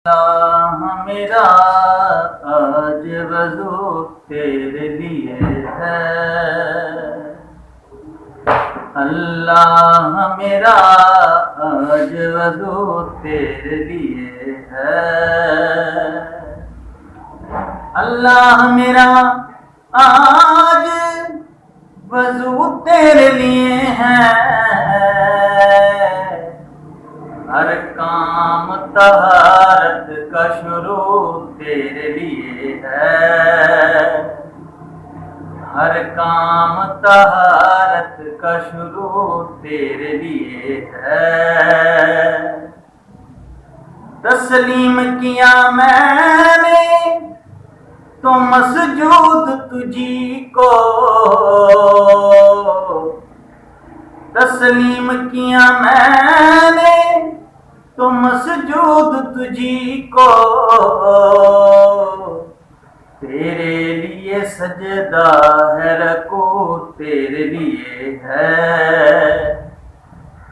اللہ میرا آج وضو تیرے لیے ہے، اللہ میرا آج وضو تیرے لیے ہے، اللہ میرا آج وضو تیرے لیے ہے، ہر کام طہارت کا شروع تیرے لیے ہے، ہر کام طہارت کا شروع تیرے لیے ہے، تسلیم کیا میں نے تو مسجود تجھی کو، تسلیم کیا میں نے تو مسجود تجھی کو، تیرے لیے سجدہ ہے رکوع تیرے لیے ہے،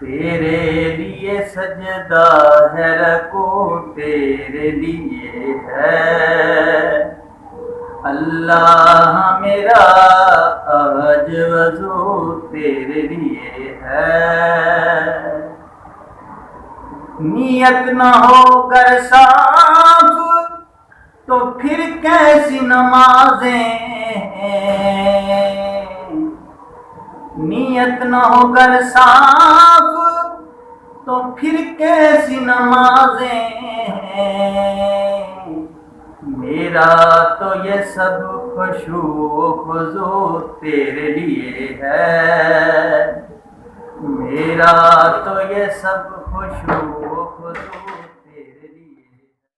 تیرے لیے سجدہ ہے رکوع تیرے لیے ہے، اللہ میرا آج وضو تیرے لیے ہے، نیت نہ ہو گر صاف تو پھر کیسی نمازیں، نیت نہ ہو گر صاف تو پھر کیسی نمازیں، میرا تو یہ سب خشوع و خضوع تیرے لیے ہے، میرا تو یہ سب خشوع و خضوع